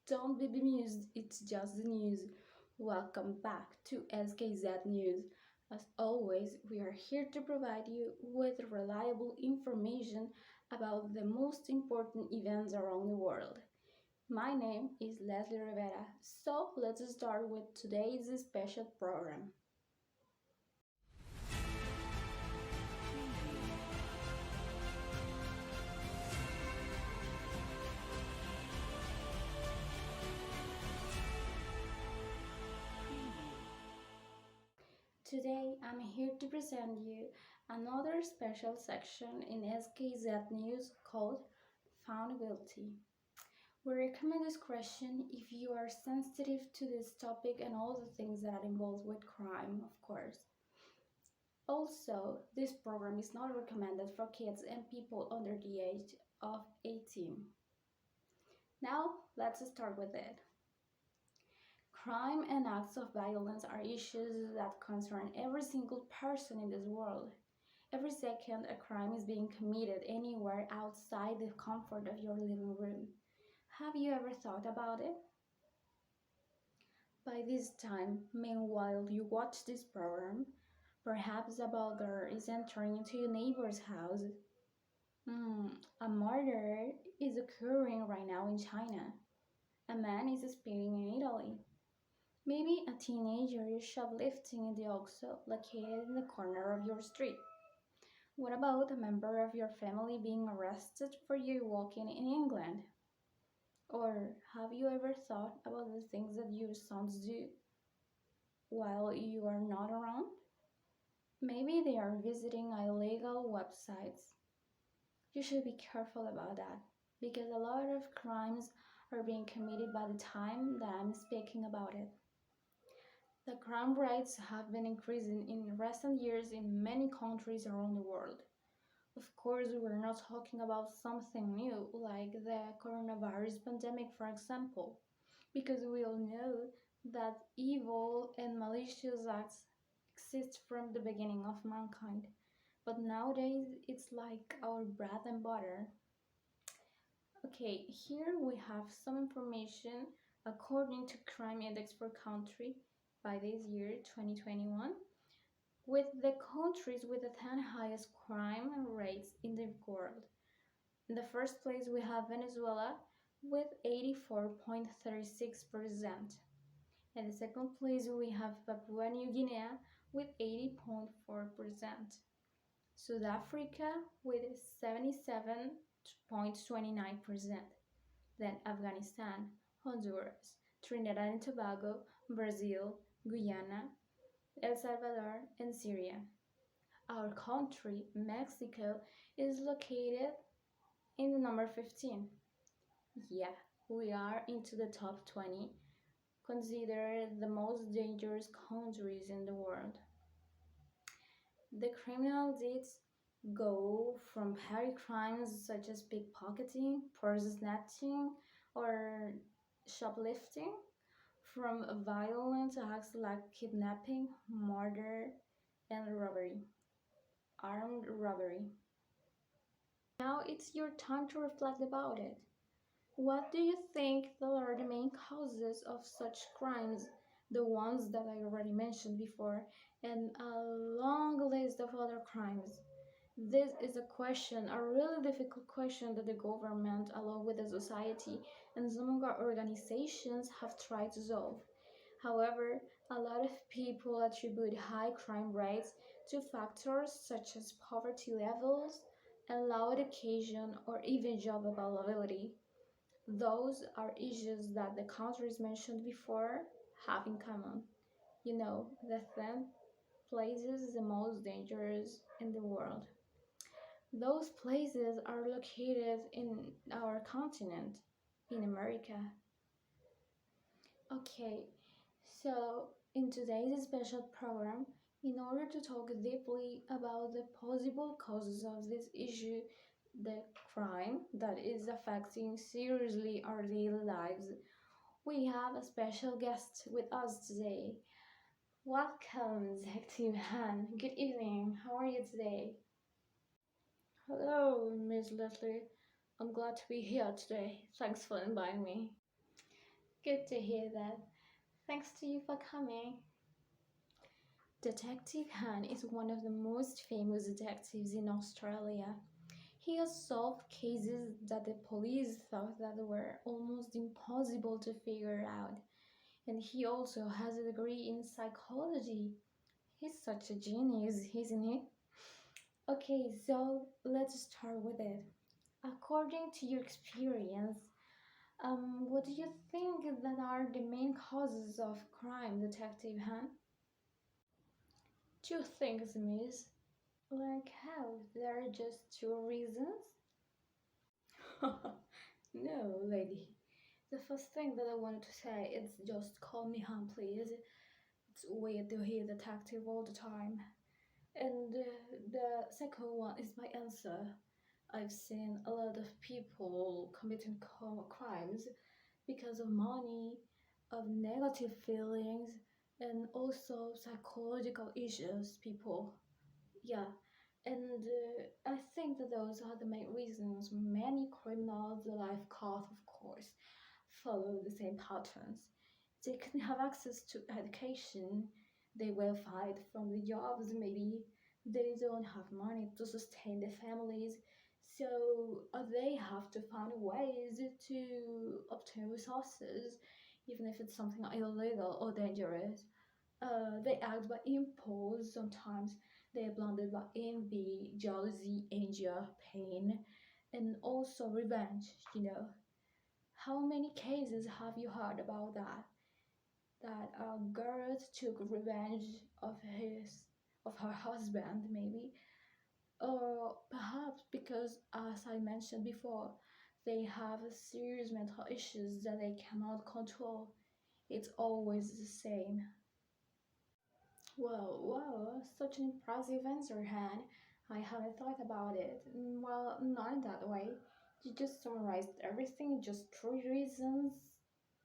Don't be bemused, it's just the news. Welcome back to SKZ News. As always, we are here to provide you with reliable information about the most important events around the world. My name is Leslie Rivera, so let's start with today's special program. Today I'm here to present you another special section in SKZ News called Found Guilty. We recommend discretion if you are sensitive to this topic and all the things that are involved with crime, of course. Also, this program is not recommended for kids and people under the age of 18. Now, let's start with it. Crime and acts of violence are issues that concern every single person in this world. Every second, a crime is being committed anywhere outside the comfort of your living room. Have you ever thought about it? By this time, meanwhile you watch this program, perhaps a burglar is entering into your neighbor's house. A murder is occurring right now in China. A man is speeding in Italy. Maybe a teenager is shoplifting in the Oxo located in the corner of your street. What about a member of your family being arrested for you walking in England? Or have you ever thought about the things that your sons do while you are not around? Maybe they are visiting illegal websites. You should be careful about that because a lot of crimes are being committed by the time that I'm speaking about it. The crime rates have been increasing in recent years in many countries around the world. Of course, we're not talking about something new like the coronavirus pandemic, for example, because we all know that evil and malicious acts exist from the beginning of mankind. But nowadays, it's like our bread and butter. Okay, here we have some information according to Crime Index per country by this year, 2021, with the countries with the 10 highest crime rates in the world. In the first place, we have Venezuela with 84.36%. In the second place, we have Papua New Guinea with 80.4%. South Africa with 77.29%. Then Afghanistan, Honduras, Trinidad and Tobago, Brazil, Guyana, El Salvador, and Syria. Our country, Mexico, is located in the number 15. Yeah, we are into the top 20, considered the most dangerous countries in the world. The criminal deeds go from petty crimes such as pickpocketing, purse snatching, or shoplifting, from violent acts like kidnapping, murder, and robbery, armed robbery. Now it's your time to reflect about it. What do you think that are the main causes of such crimes? The ones that I already mentioned before, and a long list of other crimes. This is a question, a really difficult question that the government, along with the society and some of our organizations, have tried to solve. However, a lot of people attribute high crime rates to factors such as poverty levels and low education or even job availability. Those are issues that the countries mentioned before have in common. The 10 places the most dangerous in the world. Those places are located in our continent, in America. Okay, so in today's special program, in order to talk deeply about the possible causes of this issue, the crime that is affecting seriously our daily lives, we have a special guest with us today. Welcome, Detective Han. Good evening. How are you today? Hello, Miss Leslie. I'm glad to be here today. Thanks for inviting me. Good to hear that. Thanks to you for coming. Detective Han is one of the most famous detectives in Australia. He has solved cases that the police thought that were almost impossible to figure out. And he also has a degree in psychology. He's such a genius, isn't he? Okay, so let's start with it. According to your experience, what do you think that are the main causes of crime, Detective Han? Two things, miss. Like how? There are just two reasons? No, lady. The first thing that I wanted to say is just call me Han, please. It's weird to hear detective all the time. And the second one is my answer. I've seen a lot of people committing crimes because of money, of negative feelings, and also psychological issues, people. Yeah, and I think that those are the main reasons many criminals, life path, of course, follow the same patterns. They can have access to education, they will fight from the jobs, maybe they don't have money to sustain their families, so they have to find ways to obtain resources, even if it's something illegal or dangerous. They act by impulse sometimes. They are blinded by envy, jealousy, anger, pain, and also revenge, you know. How many cases have you heard about that? That a girl took revenge of her husband, maybe, or perhaps because, as I mentioned before, they have serious mental issues that they cannot control. It's always the same. Wow, such an impressive answer, Han. I haven't thought about it. Well, not in that way. You just summarized everything, just three reasons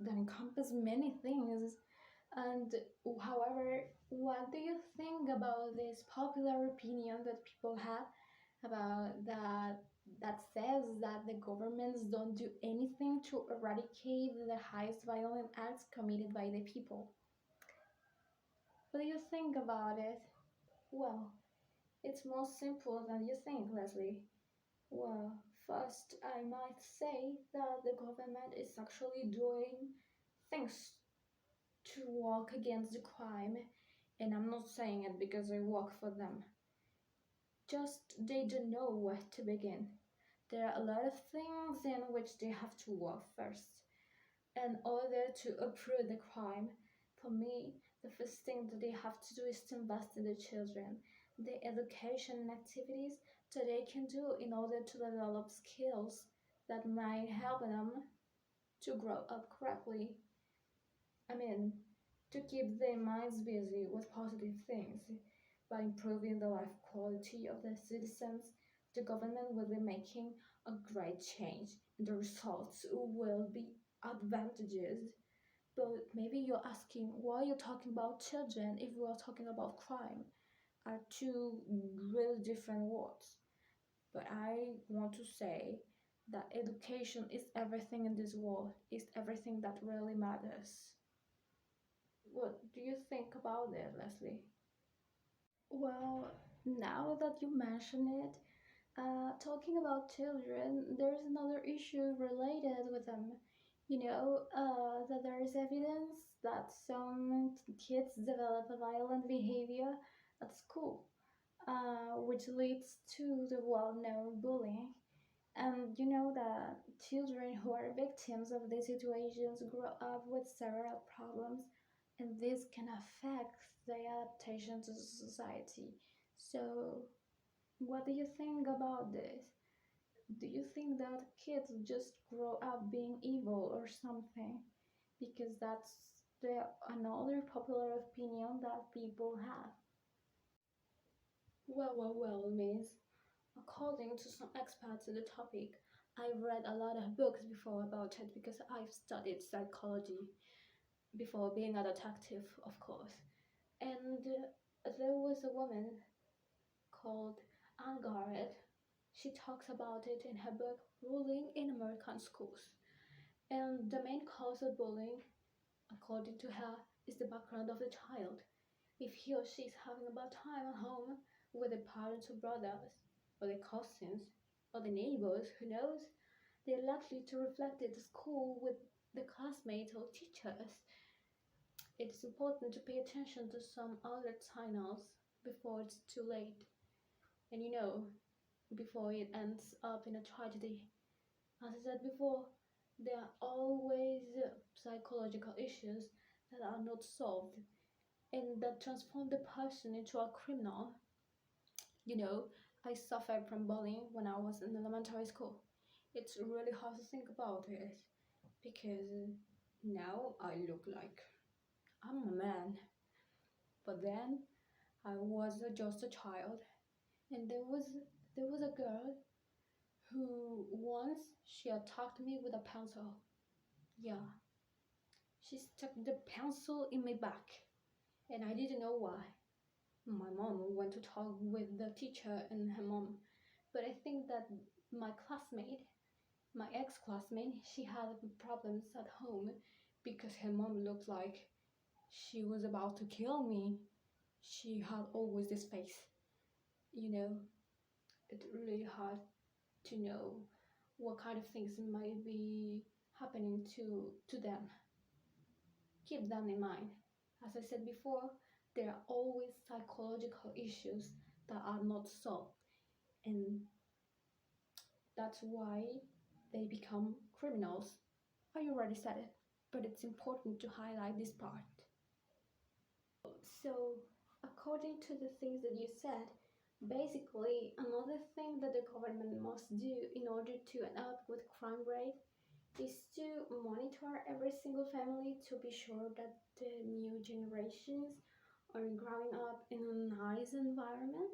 that encompass many things. And however, what do you think about this popular opinion that people have about that says that the governments don't do anything to eradicate the highest violent acts committed by the people? What do you think about it? Well, it's more simple than you think, Leslie. Well, first, I might say that the government is actually doing things to work against the crime, and I'm not saying it because I work for them. Just they don't know where to begin. There are a lot of things in which they have to work first in order to uproot the crime. For me, the first thing that they have to do is to invest in the children, the education and activities that they can do in order to develop skills that might help them to grow up correctly. I mean, to keep their minds busy with positive things. By improving the life quality of their citizens, the government will be making a great change, and the results will be advantages. But maybe you're asking why you're talking about children if we are talking about crime, are two really different words. But I want to say that education is everything in this world, is everything that really matters. What do you think about it, Leslie? Well, now that you mention it, talking about children, there's another issue related with them. That there is evidence that some kids develop a violent behavior at school, which leads to the well-known bullying. And you know that children who are victims of these situations grow up with several problems, and this can affect their adaptation to society. So, what do you think about this? Do you think that kids just grow up being evil or something? Because that's another popular opinion that people have. Well, miss. According to some experts in the topic, I've read a lot of books before about it because I've studied psychology before being a detective, of course. And there was a woman called Anne Garrett. She talks about it in her book Bullying in American Schools. And the main cause of bullying according to her, is the background of the child. If he or she is having a bad time at home with the parents or brothers, or the cousins, or the neighbors, who knows, they're likely to reflect it at school with the classmates or teachers. It is important to pay attention to some alert signals before it's too late, and before it ends up in a tragedy. As I said before, there are always psychological issues that are not solved and that transform the person into a criminal. You know, I suffered from bullying when I was in elementary school. It's really hard to think about it because now I look like I'm a man. But then I was just a child, and there was a girl who once she attacked me with a pencil. Yeah, she stuck the pencil in my back, and I didn't know why. My mom went to talk with the teacher and her mom, but I think that my classmate, my ex-classmate, she had problems at home because her mom looked like she was about to kill me. She had always this face. You know, it's really hard to know what kind of things might be happening to them. Keep that in mind. As I said before, there are always psychological issues that are not solved, and that's why they become criminals. I already said it, but it's important to highlight this part. So, according to the things that you said, basically, another thing that the government must do in order to end up with crime rate is to monitor every single family to be sure that the new generations are growing up in a nice environment.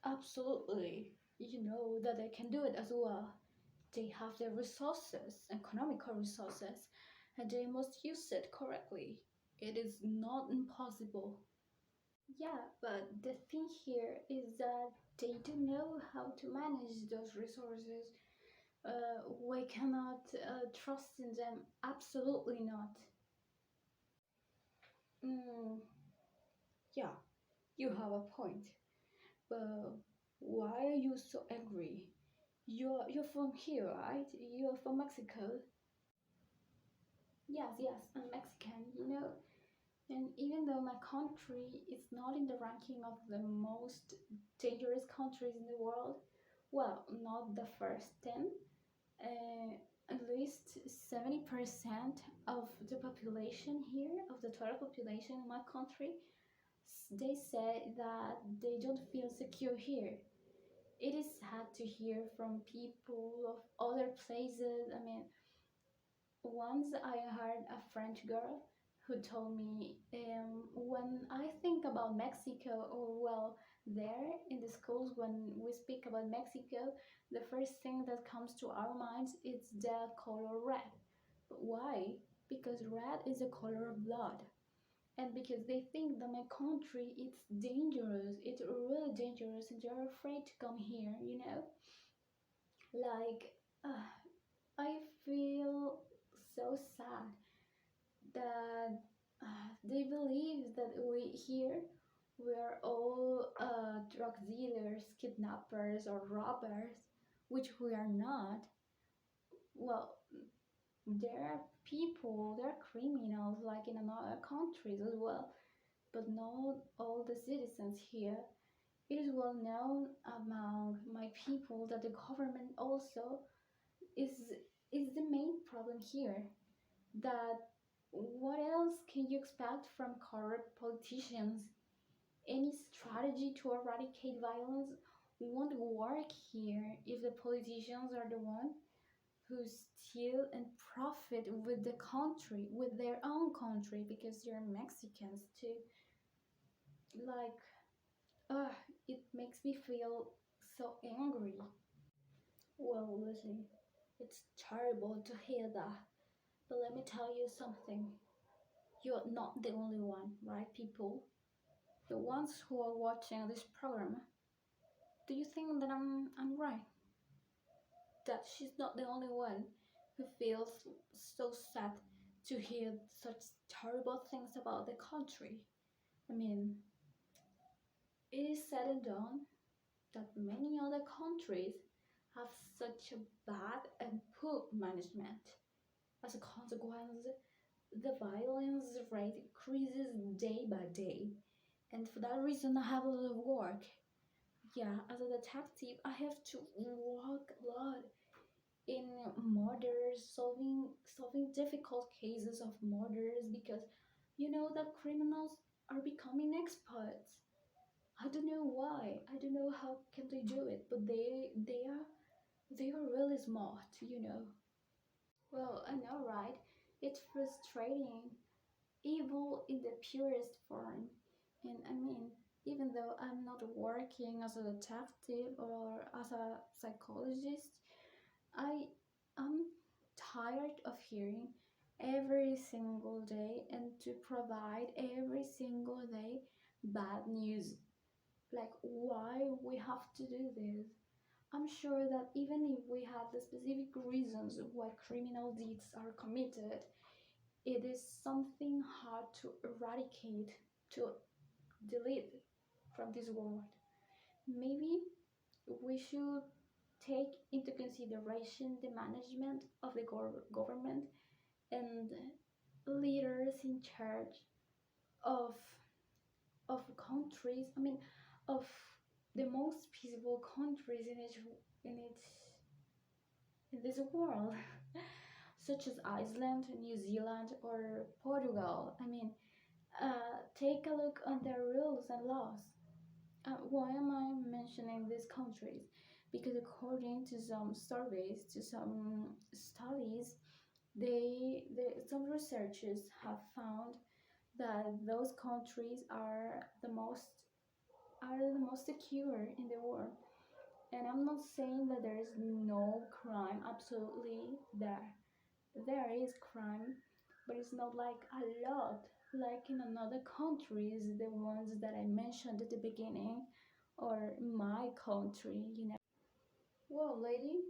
Absolutely. You know that they can do it as well. They have the resources, economical resources, and they must use it correctly. It is not impossible. Yeah, but the thing here is that they don't know how to manage those resources. We cannot trust in them. Absolutely not. Mm, yeah, you have a point. But why are you so angry? You're from here, right? You're from Mexico. Yes, yes, I'm Mexican, And even though my country is not in the ranking of the most dangerous countries in the world, well, not the first 10, at least 70% of the population here, of the total population in my country, they say that they don't feel secure here. It is sad to hear from people of other places. I mean, once I heard a French girl who told me, when I think about Mexico, or well, there in the schools, when we speak about Mexico, the first thing that comes to our minds is the color red. But why? Because red is the color of blood. And because they think that my country it's dangerous, it's really dangerous, and they're afraid to come here. Like, I feel so sad that they believe that we here we're all drug dealers, kidnappers, or robbers, which we are not. Well, there are people, there are criminals like in other countries as well, but not all the citizens here. It is well known among my people that the government also is is the main problem here. That what else can you expect from corrupt politicians? Any strategy to eradicate violence won't work here if the politicians are the one who steal and profit with the country, with their own country, because they're Mexicans too. Like, it makes me feel so angry. Well, listen, it's terrible to hear that, but let me tell you something. You're not the only one, right, people? The ones who are watching this program, do you think that I'm right? That she's not the only one who feels so sad to hear such terrible things about the country. I mean, it is said and done that many other countries have such a bad and poor management. As a consequence, the violence rate increases day by day, and for that reason, I have a lot of work. Yeah, as a detective, I have to work a lot in murders, solving difficult cases of murders because you know that criminals are becoming experts. I don't know why. I don't know how can they do it, but they are really smart, you know. Well, I know, right? It's frustrating, evil in the purest form. And I mean, even though I'm not working as a detective or as a psychologist, I am tired of hearing every single day and to provide every single day bad news. Like, why we have to do this? I'm sure that even if we have the specific reasons why criminal deeds are committed, it is something hard to eradicate, to delete from this world. Maybe we should take into consideration the management of the government and leaders in charge of countries. I mean, of the most peaceful countries in this world, such as Iceland, New Zealand, or Portugal. I mean, take a look on their rules and laws. Why am I mentioning these countries? Because according to some surveys, to some studies, some researchers have found that those countries are the most secure in the world. And I'm not saying that there is no crime. Absolutely, there is crime, but it's not like a lot, like in another countries, the ones that I mentioned at the beginning, or my country. Well, lady,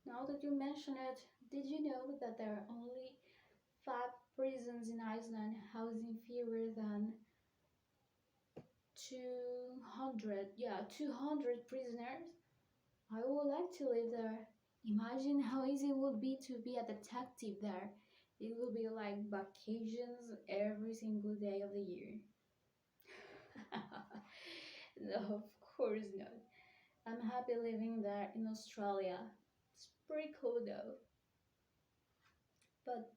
now that you mention it, did you know that there are only five prisons in Iceland housing fewer than 200? Yeah, 200 prisoners. I would like to live there. Imagine how easy it would be to be a detective there. It will be like vacations every single day of the year. No, of course not. I'm happy living there in Australia. It's pretty cool though. But,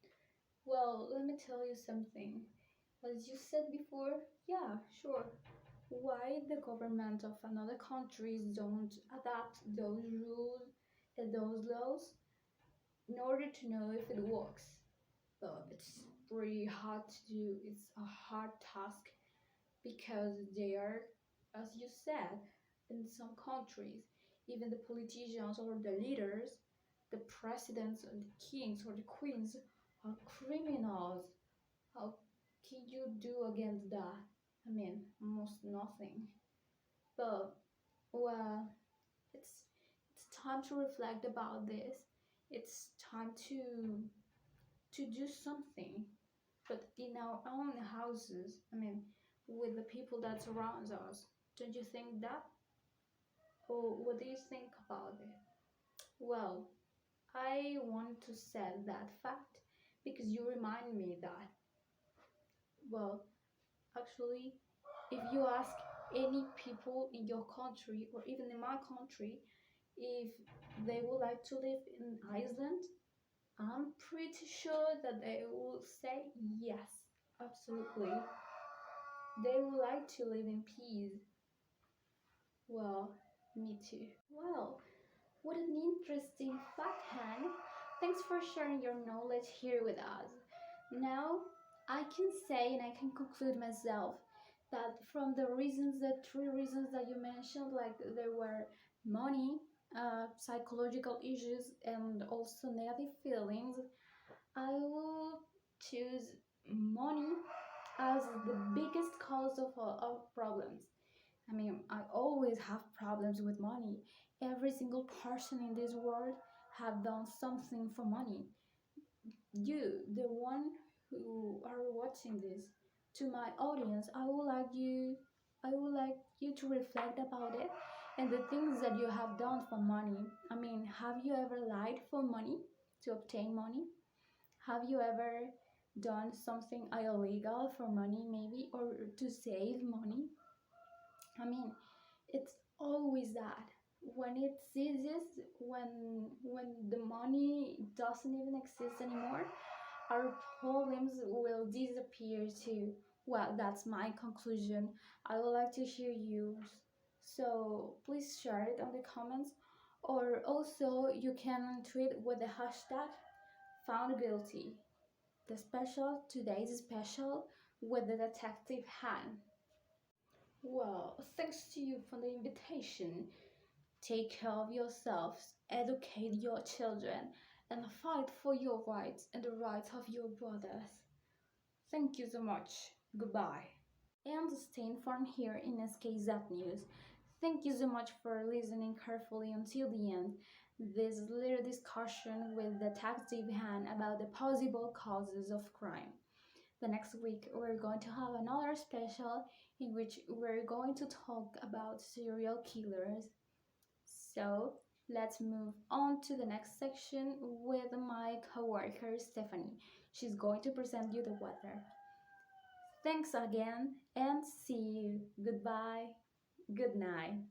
well, let me tell you something. As you said before, yeah, sure. Why the government of another countries don't adapt those rules and those laws in order to know if it works? It's pretty hard to do. It's a hard task because they are, as you said, in some countries, even the politicians or the leaders, the presidents and the kings or the queens are criminals. How can you do against that? I mean, almost nothing. But, well, it's time to reflect about this. It's time to do something, but in our own houses. I mean, with the people that surrounds us. Don't you think that? Or what do you think about it? Well, I want to say that fact because you remind me that. Well, actually, if you ask any people in your country or even in my country if they would like to live in Iceland, I'm pretty sure that they will say yes, absolutely. They would like to live in peace. Well, me too. Well, what an interesting fact, Han. Thanks for sharing your knowledge here with us. Now, I can say and I can conclude myself that from the three reasons that you mentioned, like there were money, psychological issues, and also negative feelings, I will choose money as the biggest cause of problems. I mean, I always have problems with money. Every single person in this world have done something for money. You, the one who are watching this, to my audience, I would like you to reflect about it and the things that you have done for money. I mean, have you ever lied for money to obtain money? Have you ever done something illegal for money, maybe, or to save money? I mean, it's always that when it ceases, when the money doesn't even exist anymore, our problems will disappear too. Well, that's my conclusion. I would like to hear yours. So please share it on the comments, or also you can tweet with the hashtag found guilty. The special, today's special with the detective Han. Well, thanks to you for the invitation. Take care of yourselves, educate your children, and fight for your rights and the rights of your brothers. Thank you so much. Goodbye. And stay informed here in SKZ News. Thank you so much for listening carefully until the end. This little discussion with Detective Han about the possible causes of crime. The next week, we're going to have another special in which we're going to talk about serial killers. So let's move on to the next section with my coworker Stephanie. She's going to present you the weather. Thanks again and see you. Goodbye. Good night.